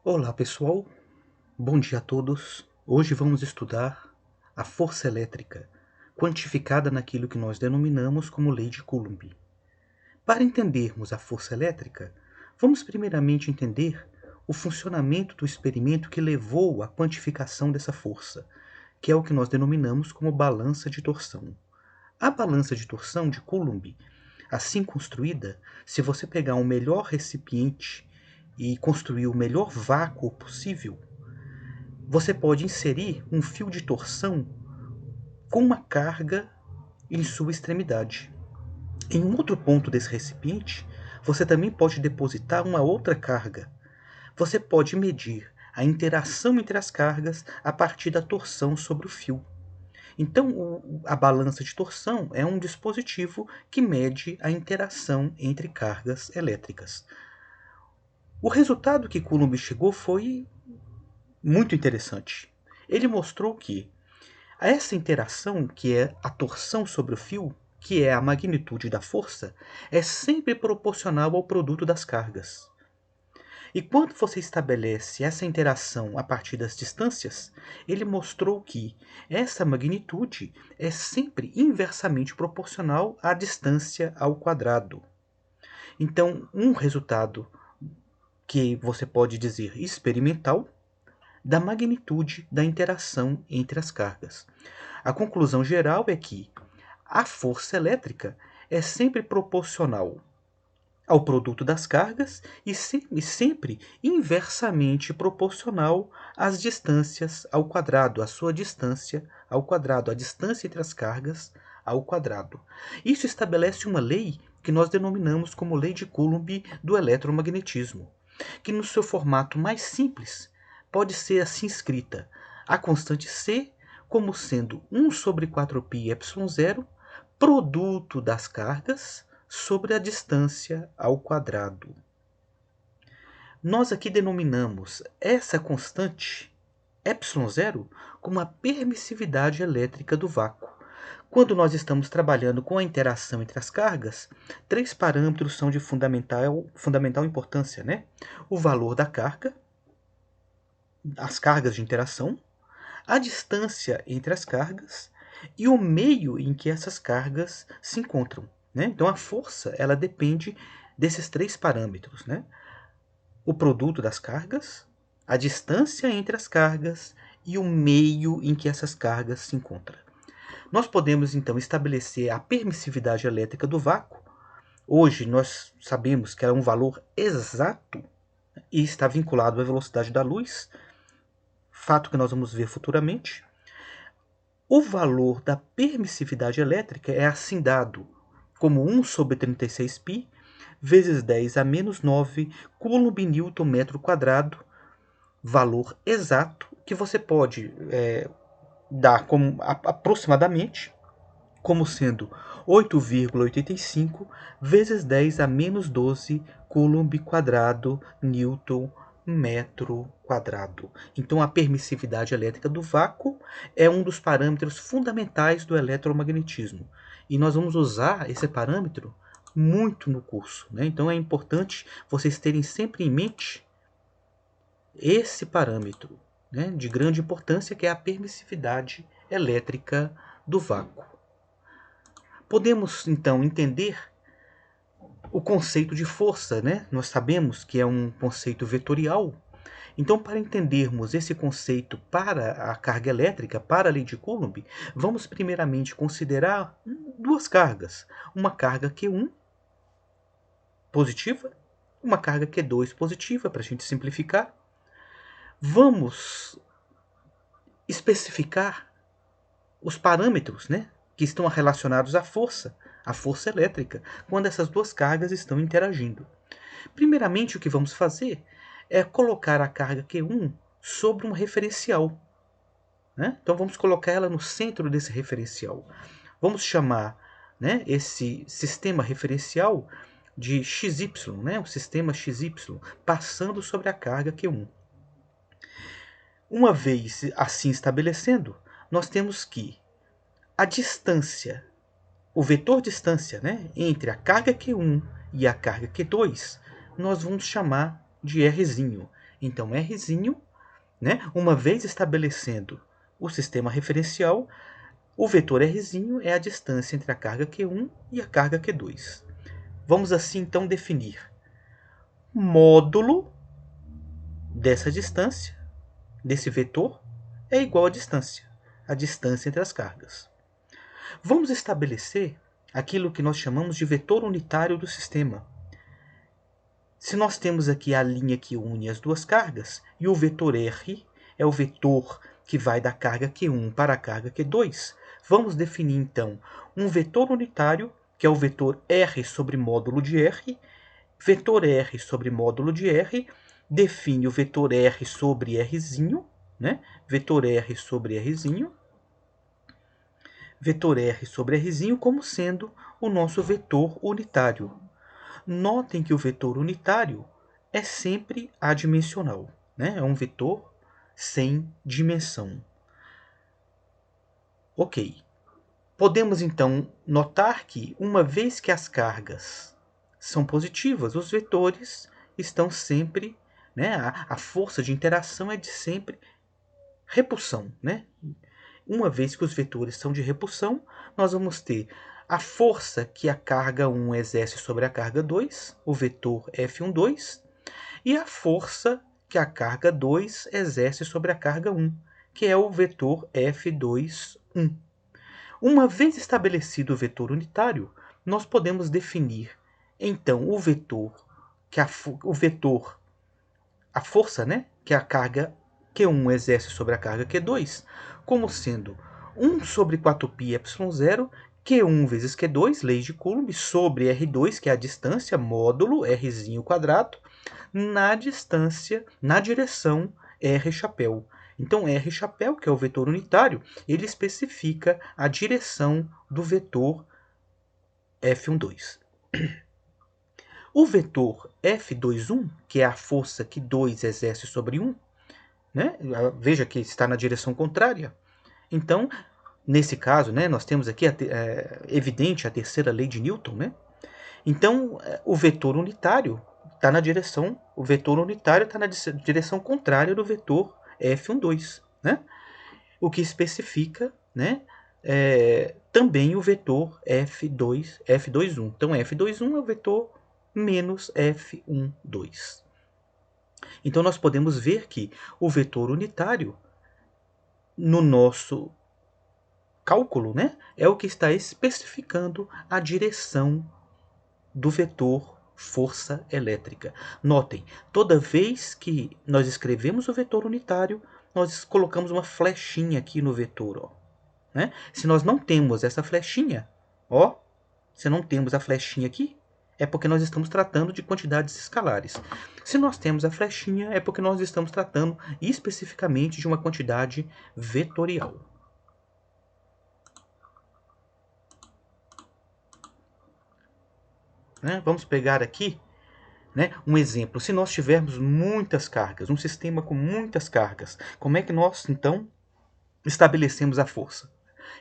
Olá pessoal, bom dia a todos. Hoje vamos estudar a força elétrica, quantificada naquilo que nós denominamos como lei de Coulomb. Para entendermos a força elétrica, vamos primeiramente entender o funcionamento do experimento que levou à quantificação dessa força, que é o que nós denominamos como balança de torção. A balança de torção de Coulomb, assim construída, se você pegar um melhor recipiente e construir o melhor vácuo possível, você pode inserir um fio de torção com uma carga em sua extremidade. Em um outro ponto desse recipiente, você também pode depositar uma outra carga. Você pode medir a interação entre as cargas a partir da torção sobre o fio. Então, a balança de torção é um dispositivo que mede a interação entre cargas elétricas. O resultado que Coulomb chegou foi muito interessante. Ele mostrou que essa interação, que é a torção sobre o fio, que é a magnitude da força, é sempre proporcional ao produto das cargas. E quando você estabelece essa interação a partir das distâncias, ele mostrou que essa magnitude é sempre inversamente proporcional à distância ao quadrado. Então, um resultado que você pode dizer experimental da magnitude da interação entre as cargas. A conclusão geral é que a força elétrica é sempre proporcional ao produto das cargas e sempre inversamente proporcional às distâncias ao quadrado, à sua distância ao quadrado, a distância entre as cargas ao quadrado. Isso estabelece uma lei que nós denominamos como lei de Coulomb do eletromagnetismo, que no seu formato mais simples pode ser assim escrita: a constante C como sendo 1 sobre 4π ε0 produto das cargas sobre a distância ao quadrado. Nós aqui denominamos essa constante ε0 como a permissividade elétrica do vácuo. Quando nós estamos trabalhando com a interação entre as cargas, três parâmetros são de fundamental importância, né? O valor da carga, as cargas de interação, a distância entre as cargas e o meio em que essas cargas se encontram, né? Então a força ela depende desses três parâmetros, né? O produto das cargas, a distância entre as cargas e o meio em que essas cargas se encontram. Nós podemos então estabelecer a permissividade elétrica do vácuo. Hoje nós sabemos que é um valor exato e está vinculado à velocidade da luz, fato que nós vamos ver futuramente. O valor da permissividade elétrica é assim dado como 1 sobre 36π vezes 10 a menos 9 Coulomb Newton metro quadrado, valor exato que você pode dar como aproximadamente como sendo 8,85 vezes 10 a menos 12 Coulomb quadrado Newton metro quadrado. Então a permissividade elétrica do vácuo é um dos parâmetros fundamentais do eletromagnetismo. E nós vamos usar esse parâmetro muito no curso, né? Então é importante vocês terem sempre em mente esse parâmetro, né, de grande importância, que é a permissividade elétrica do vácuo. Podemos então entender o conceito de força, né? Nós sabemos que é um conceito vetorial. Então, para entendermos esse conceito para a carga elétrica, para a lei de Coulomb, vamos primeiramente considerar duas cargas. Uma carga Q1 positiva, uma carga Q2 positiva, para a gente simplificar. Vamos especificar os parâmetros, né, que estão relacionados à força elétrica, quando essas duas cargas estão interagindo. Primeiramente, o que vamos fazer é colocar a carga Q1 sobre um referencial, né? Então vamos colocar ela no centro desse referencial. Vamos chamar, né, esse sistema referencial de XY, né, o sistema XY, passando sobre a carga Q1. Uma vez assim estabelecendo, nós temos que a distância, o vetor distância, né, entre a carga Q1 e a carga Q2, nós vamos chamar de Rzinho. Então, Rzinho, né, uma vez estabelecendo o sistema referencial, o vetor Rzinho é a distância entre a carga Q1 e a carga Q2. Vamos assim, então, definir módulo dessa distância, desse vetor, é igual à distância entre as cargas. Vamos estabelecer aquilo que nós chamamos de vetor unitário do sistema. Se nós temos aqui a linha que une as duas cargas, e o vetor R é o vetor que vai da carga Q1 para a carga Q2, vamos definir então um vetor unitário, que é o vetor R sobre módulo de R. Vetor R sobre módulo de R define o vetor R sobre Rzinho, né? Vetor R sobre Rzinho. Vetor R sobre Rzinho como sendo o nosso vetor unitário. Notem que o vetor unitário é sempre adimensional, né? É um vetor sem dimensão. Ok. Podemos então notar que, uma vez que as cargas são positivas, os vetores estão sempre, né? A força de interação é de sempre repulsão, né? Uma vez que os vetores são de repulsão, nós vamos ter a força que a carga 1 exerce sobre a carga 2, o vetor F12, e a força que a carga 2 exerce sobre a carga 1, que é o vetor F21. Uma vez estabelecido o vetor unitário, nós podemos definir, então, o vetor, a força, né, que a carga Q1 exerce sobre a carga Q2, como sendo 1 sobre 4πε0, Q1 vezes Q2, lei de Coulomb, sobre R2, que é a distância, módulo Rzinho quadrado, na direção R chapéu. Então, R chapéu, que é o vetor unitário, ele especifica a direção do vetor F12. O vetor F21, que é a força que 2 exerce sobre 1, né? Veja que está na direção contrária. Então, nesse caso, né, nós temos aqui evidente a terceira lei de Newton, né? Então, o vetor unitário está na direção contrária do vetor F12, né? O que especifica, né, também o vetor F21. Então, F21 é o vetor menos F12. Então, nós podemos ver que o vetor unitário, no nosso cálculo, né, é o que está especificando a direção do vetor força elétrica. Notem, toda vez que nós escrevemos o vetor unitário, nós colocamos uma flechinha aqui no vetor, ó, né? Se nós não temos essa flechinha, ó, se não temos a flechinha aqui, é porque nós estamos tratando de quantidades escalares. Se nós temos a flechinha, é porque nós estamos tratando especificamente de uma quantidade vetorial. Né? Vamos pegar aqui, né, um exemplo. Se nós tivermos muitas cargas, um sistema com muitas cargas, como é que nós, então, estabelecemos a força?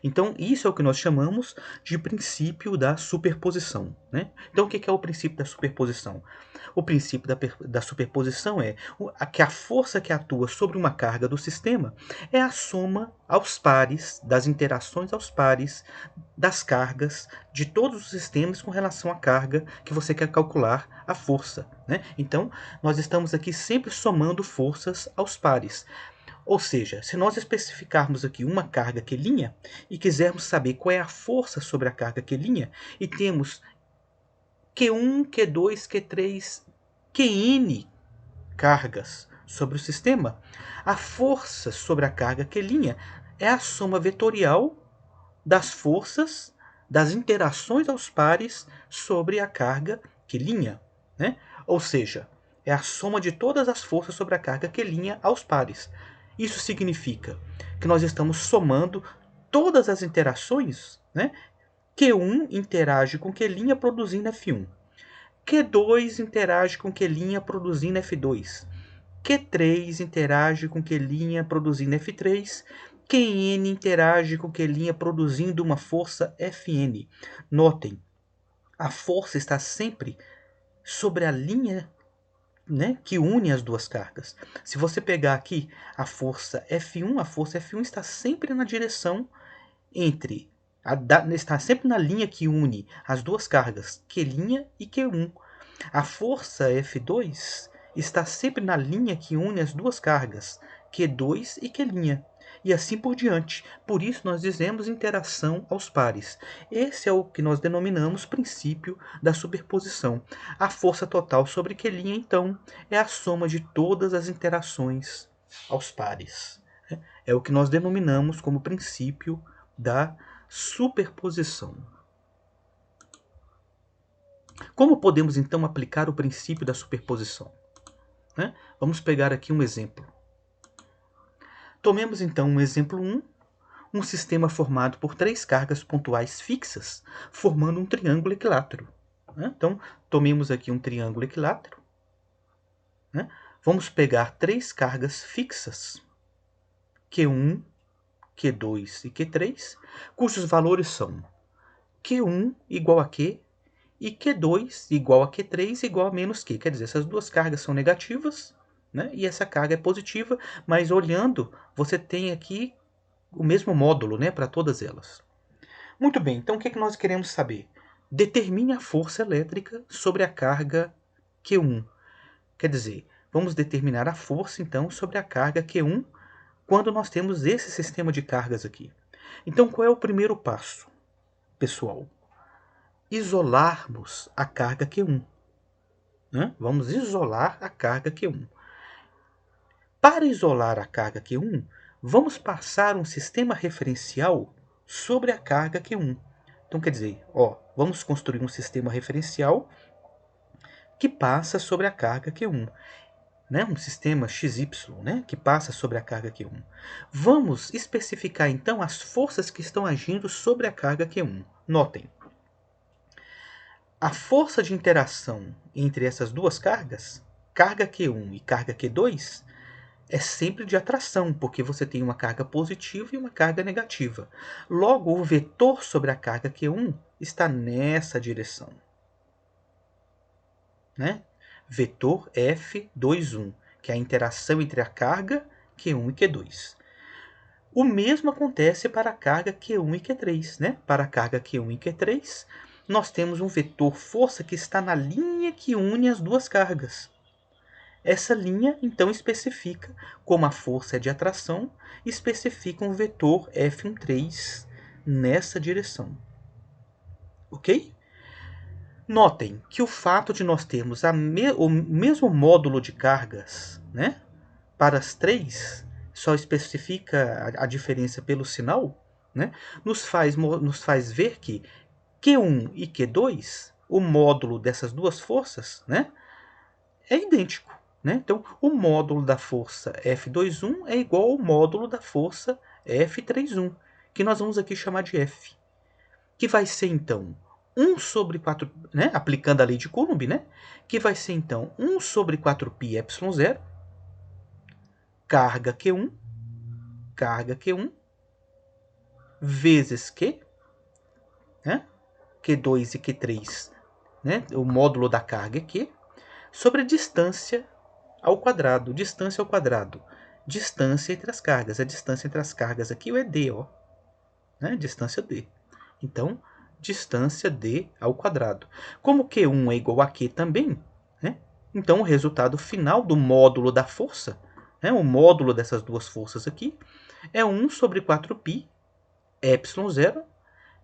Então, isso é o que nós chamamos de princípio da superposição, né? Então, o que é o princípio da superposição? O princípio da superposição é que a força que atua sobre uma carga do sistema é a soma aos pares, das interações aos pares, das cargas de todos os sistemas com relação à carga que você quer calcular a força, né? Então, nós estamos aqui sempre somando forças aos pares. Ou seja, se nós especificarmos aqui uma carga Q' e quisermos saber qual é a força sobre a carga Q', e temos Q1, Q2, Q3, Qn cargas sobre o sistema, a força sobre a carga Q' é a soma vetorial das forças das interações aos pares sobre a carga Q', né? Ou seja, é a soma de todas as forças sobre a carga Q' aos pares. Isso significa que nós estamos somando todas as interações, né? Q1 interage com Q' produzindo F1. Q2 interage com Q' produzindo F2. Q3 interage com Q' produzindo F3. Qn interage com Q' produzindo uma força Fn. Notem, a força está sempre sobre a linha né, que une as duas cargas. Se você pegar aqui a força F1 está sempre na direção entre está sempre na linha que une as duas cargas, Q' e Q1. A força F2 está sempre na linha que une as duas cargas, Q2 e Q'. E assim por diante. Por isso nós dizemos interação aos pares. Esse é o que nós denominamos princípio da superposição. A força total sobre Q', então, é a soma de todas as interações aos pares. É o que nós denominamos como princípio da superposição. Como podemos então aplicar o princípio da superposição? Vamos pegar aqui um exemplo. Tomemos então um exemplo 1, um sistema formado por 3 cargas pontuais fixas, formando um triângulo equilátero. Então, tomemos aqui um triângulo equilátero. Vamos pegar 3 cargas fixas, Q1, Q2 e Q3, cujos valores são Q1 igual a Q e Q2 igual a Q3 igual a menos Q. Quer dizer, essas duas cargas são negativas, né? E essa carga é positiva, mas olhando, você tem aqui o mesmo módulo, né, para todas elas. Muito bem, então o que nós queremos saber? Determine a força elétrica sobre a carga Q1. Quer dizer, vamos determinar a força, então, sobre a carga Q1 quando nós temos esse sistema de cargas aqui. Então, qual é o primeiro passo, pessoal? Isolarmos a carga Q1. Vamos isolar a carga Q1. Para isolar a carga Q1, vamos passar um sistema referencial sobre a carga Q1. Então, quer dizer, vamos construir um sistema referencial que passa sobre a carga Q1. Um sistema XY, que passa sobre a carga Q1. Vamos especificar, então, as forças que estão agindo sobre a carga Q1. Notem, a força de interação entre essas duas cargas, carga Q1 e carga Q2, é sempre de atração, porque você tem uma carga positiva e uma carga negativa. Logo, o vetor sobre a carga Q1 está nessa direção. Vetor F21, que é a interação entre a carga Q1 e Q2. O mesmo acontece para a carga Q1 e Q3. Para a carga Q1 e Q3, nós temos um vetor força que está na linha que une as duas cargas. Essa linha, então, especifica, como a força é de atração, especifica um vetor F13 nessa direção. Ok? Notem que o fato de nós termos o mesmo módulo de cargas, para as três, só especifica a diferença pelo sinal, nos faz ver que Q1 e Q2, o módulo dessas duas forças, é idêntico. Então, o módulo da força F21 é igual ao módulo da força F31, que nós vamos aqui chamar de F, que vai ser, então, 1 sobre 4, aplicando a lei de Coulomb, que vai ser, então, 1 sobre 4πε0, carga Q1, vezes Q, Q2 e Q3, o módulo da carga é Q, sobre a distância ao quadrado. Distância ao quadrado. Distância entre as cargas. A distância entre as cargas aqui é D, distância D. Então, distância D ao quadrado. Como Q1 é igual a Q também, então o resultado final do módulo da força, o módulo dessas duas forças aqui, é 1 sobre 4π ε0,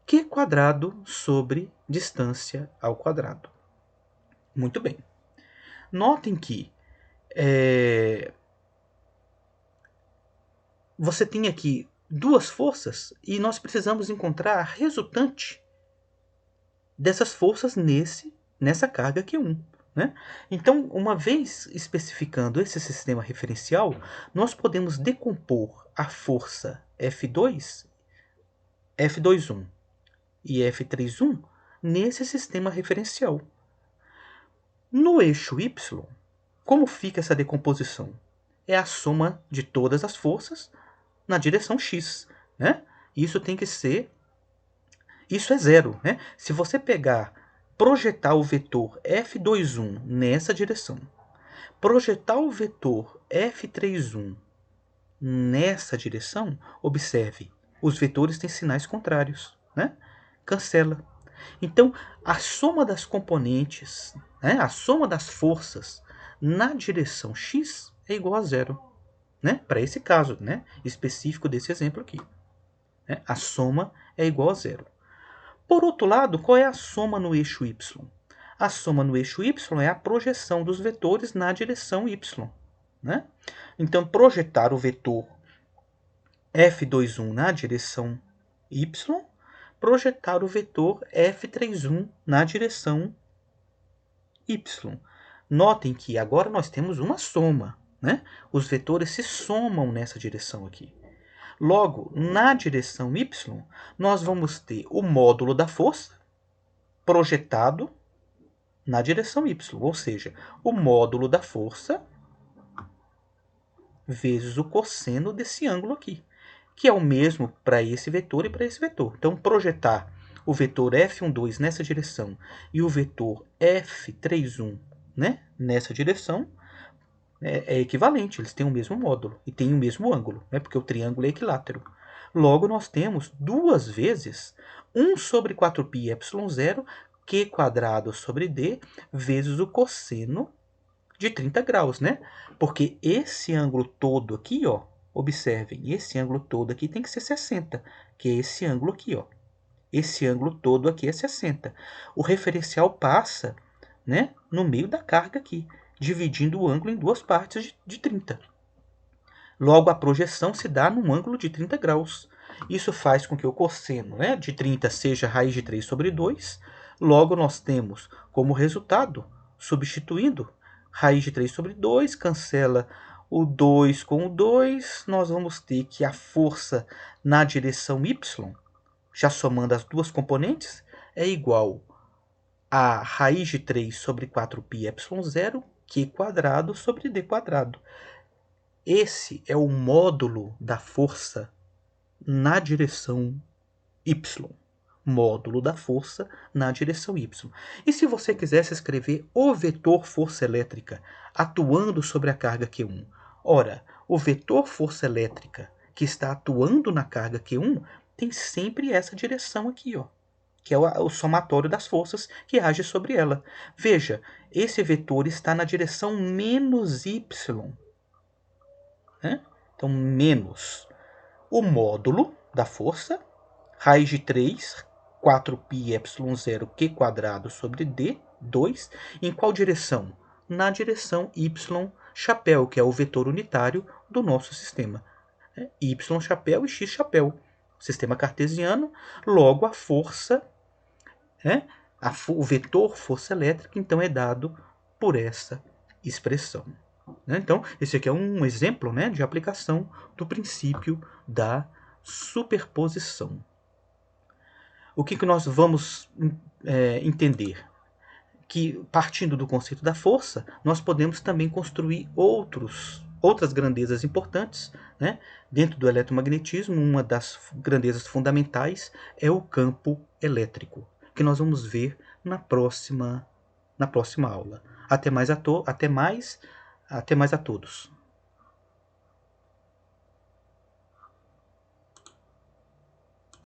Q quadrado sobre distância ao quadrado. Muito bem. Notem que você tem aqui duas forças e nós precisamos encontrar a resultante dessas forças nessa carga Q1. Então, uma vez especificando esse sistema referencial, nós podemos decompor a força F2, F21 e F31 nesse sistema referencial. No eixo Y, como fica essa decomposição? É a soma de todas as forças na direção X. Isso tem que ser... Isso é zero. Se você projetar o vetor F21 nessa direção Projetar o vetor F31 nessa direção, observe, os vetores têm sinais contrários, né? Cancela. Então, a soma das componentes, né, a soma das forças na direção x é igual a zero. Né? Para esse caso, né, específico desse exemplo aqui. Né? A soma é igual a zero. Por outro lado, qual é a soma no eixo y? A soma no eixo y é a projeção dos vetores na direção y. Né? Então, projetar o vetor F21 na direção y, projetar o vetor F31 na direção y. Notem que agora nós temos uma soma. Né? Os vetores se somam nessa direção aqui. Logo, na direção y, nós vamos ter o módulo da força projetado na direção y, ou seja, o módulo da força vezes o cosseno desse ângulo aqui, que é o mesmo para esse vetor e para esse vetor. Então, projetar o vetor F12 nessa direção e o vetor F31, né, nessa direção, é equivalente, eles têm o mesmo módulo e têm o mesmo ângulo, né, porque o triângulo é equilátero. Logo, nós temos duas vezes 1 sobre 4πε0 Q quadrado sobre D vezes o cosseno de 30 graus, né? Porque esse ângulo todo aqui, ó, observem, esse ângulo todo aqui tem que ser 60, que é esse ângulo aqui, ó. Esse ângulo todo aqui é 60. O referencial passa, né, no meio da carga aqui, dividindo o ângulo em duas partes de 30. Logo, a projeção se dá num ângulo de 30 graus. Isso faz com que o cosseno, né, de 30 seja raiz de 3 sobre 2. Logo, nós temos como resultado, substituindo, raiz de 3 sobre 2, cancela o 2 com o 2. Nós vamos ter que a força na direção y, já somando as duas componentes, é igual a raiz de 3 sobre 4πε0, Q quadrado sobre D quadrado. Esse é o módulo da força na direção y. Módulo da força na direção y. E se você quisesse escrever o vetor força elétrica atuando sobre a carga Q1? Ora, o vetor força elétrica que está atuando na carga Q1 tem sempre essa direção aqui, ó, que é o somatório das forças que age sobre ela. Veja, esse vetor está na direção menos y. Né? Então, menos o módulo da força, raiz de 3, 4πε0 Q quadrado sobre D, 2. Em qual direção? Na direção y chapéu, que é o vetor unitário do nosso sistema. Y chapéu e x chapéu. Sistema cartesiano, logo a força, né? O vetor força elétrica, então, é dado por essa expressão. Então, esse aqui é um exemplo, né, de aplicação do princípio da superposição. O que nós vamos entender? Que, partindo do conceito da força, nós podemos também construir outras grandezas importantes. Né? Dentro do eletromagnetismo, uma das grandezas fundamentais é o campo elétrico, que nós vamos ver na próxima aula. Até mais a todos.